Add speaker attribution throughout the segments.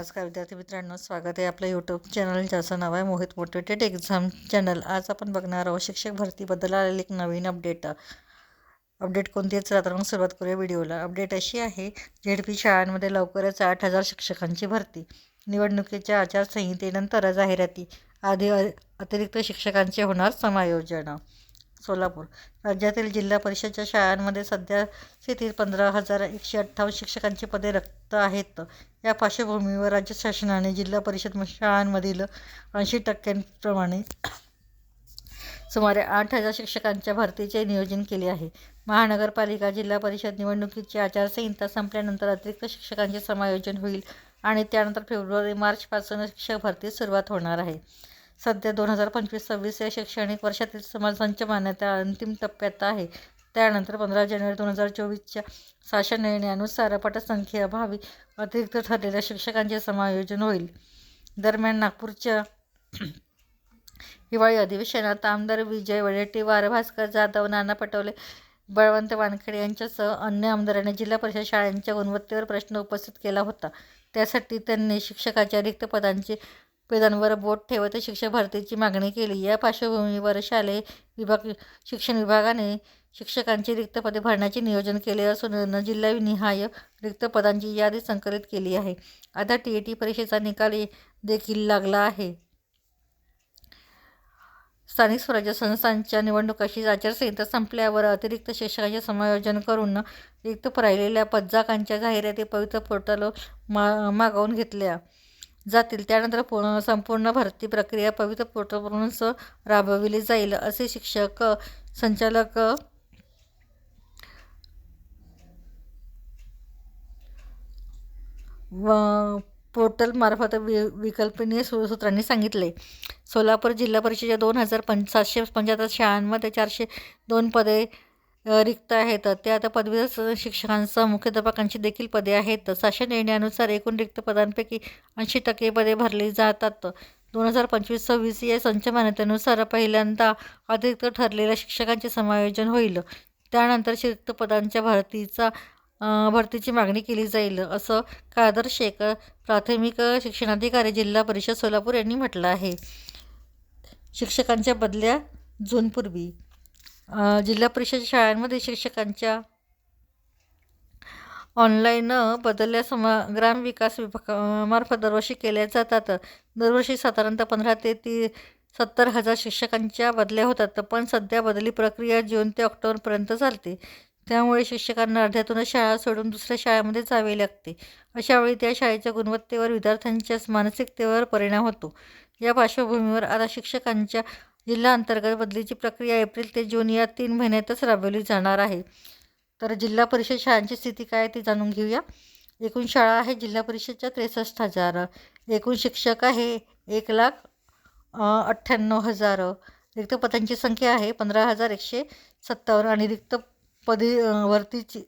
Speaker 1: नमस्कार विद्यार्थी मित्रांनो, स्वागत आहे आपल्या यूट्यूब चॅनल ज्याचं नाव आहे मोहित मोटिवेटेड एक्झाम चॅनल। आज आपण बघणार आहोत शिक्षक भरतीबद्दल आलेली एक नवीन अपडेट कोणती आहे? चला तर मग सुरुवात करूया व्हिडिओला। अपडेट अशी आहे, झेडपी शाळांमध्ये लवकरच 8,000 शिक्षकांची भरती, निवडणुकीच्या आचारसंहितेनंतर जाहिराती आधी अतिरिक्त शिक्षकांचे होणार समायोजन। सोलापूर राज्यातील जिल्हा परिषदच्या शाळांमध्ये सध्या स्थितीत 15,158 शिक्षकांची पदे रिक्त आहेत। या पार्श्वभूमीवर राज्य शासनाने जिल्हा परिषद शाळांमधील 80% सुमारे 8,000 शिक्षकांच्या भरतीचे नियोजन केले आहे। महानगरपालिका जिल्हा परिषद निवडणुकीची आचारसंहिता संपल्यानंतर अतिरिक्त शिक्षकांचे समायोजन होईल आणि त्यानंतर फेब्रुवारी-मार्च पासून शिक्षक भरतीस सुरुवात होणार आहे। सध्या 2025-26 या शैक्षणिक वर्षातील समाजांच्या मान्यता अंतिम टप्प्यात आहे। त्यानंतर 15 जानेवारी 2024च्या शासन निर्णयानुसार पटसंख्येअभावी अतिरिक्त ठरलेल्या शिक्षकांचे समायोजन होईल। दरम्यान नागपूरच्या हिवाळी अधिवेशनात आमदार विजय वडेट्टीवार, भास्कर जाधव, नाना पटोले, बळवंत वानखेडे यांच्यासह अन्य आमदारांनी जिल्हा परिषद शाळांच्या गुणवत्तेवर प्रश्न उपस्थित केला होता। त्यासाठी त्यांनी शिक्षकाच्या रिक्त पदांवर बोट ठेवत शिक्षक भरतीची मागणी केली। या पार्श्वभूमीवर शालेय शिक्षण विभागाने शिक्षकांची रिक्त पदे भरण्याचे नियोजन केले असून जिल्हानिहाय रिक्त पदांची यादी संकलित केली आहे। आता TET परीक्षेचा निकाल देखील लागला आहे। स्थानिक स्वराज्य संस्थांच्या निवडणुकांची आचारसंहिता संपल्यावर अतिरिक्त शिक्षकांचे समायोजन करून रिक्त राहिलेल्या पदजागांच्या जाहिराती पवित्र पोर्टलवर मागवून घेतल्या जातील। त्यानंतर संपूर्ण भरती प्रक्रिया पवित्र पोर्टलवरूनच राबविली जाईल, असे शिक्षक संचालक पोर्टलमार्फत विकल्पनीय सूत्रांनी सांगितले। सोलापूर जिल्हा परिषदेच्या 2,775 शाळांमध्ये 402 पदे रिक्त आहेत। त्यात पदवीधर शिक्षकांसह मुख्याध्यापकांची देखील पदे आहेत। शासन निर्णयानुसार एकूण रिक्त पदांपैकी 80% पदे भरली जातात। 2025-26 या संचमान्यतेनुसार पहिल्यांदा अतिरिक्त ठरलेल्या शिक्षकांचे समायोजन होईल। त्यानंतर रिक्त पदांच्या भरतीची मागणी केली जाईल, असं कादर शेख, प्राथमिक शिक्षणाधिकारी, जिल्हा परिषद सोलापूर यांनी म्हटलं आहे। शिक्षकांच्या बदल्या जूनपूर्वी जिल्हा परिषद शाळांमध्ये शिक्षकांच्या ऑनलाईन बदल्या ग्रामविकास विभागामार्फत दरवर्षी केल्या जातात। दरवर्षी साधारणतः 15 ते 70,000 शिक्षकांच्या बदल्या होतात, पण सध्या बदली प्रक्रिया जून ते ऑक्टोबरपर्यंत चालते। त्यामुळे शिक्षकांना अर्ध्यातूनच शाळा सोडून दुसऱ्या शाळेमध्ये जावे लागते। अशावेळी त्या शाळेच्या गुणवत्तेवर, विद्यार्थ्यांच्या मानसिकतेवर परिणाम होतो। या पार्श्वभूमीवर आता शिक्षकांच्या जिल्हा-अंतर्गत बदलीची प्रक्रिया एप्रिल ते जून या 3 महिन्यातच राबवली जाणार आहे। तर जिल्हा परिषद शाळांची स्थिती काय ती जाणून घेऊया। एकूण शाळा आहे जिल्हा परिषदच्या 63,000, एकूण शिक्षक आहे 1,98,000, रिक्त पदांची संख्या आहे 15,157 आणि रिक्त भरतीची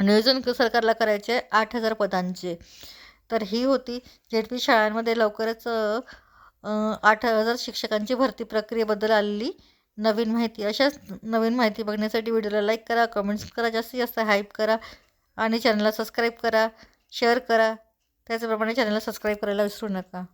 Speaker 1: नियोजन सरकारला करायचे आहे 8,000 पदांचे। तर ही होती झेडपी शाळांमध्ये लवकरच 8,000 शिक्षकांची भरती प्रक्रियेबद्दल आलेली नवीन माहिती। अशाच नवीन माहिती बघण्यासाठी व्हिडिओला लाईक करा, कमेंट्स करा, जास्तीत जास्त हाईप करा आणि चॅनलला सबस्क्राईब करा, शेअर करा। त्याचप्रमाणे चॅनलला सबस्क्राईब करायला विसरू नका।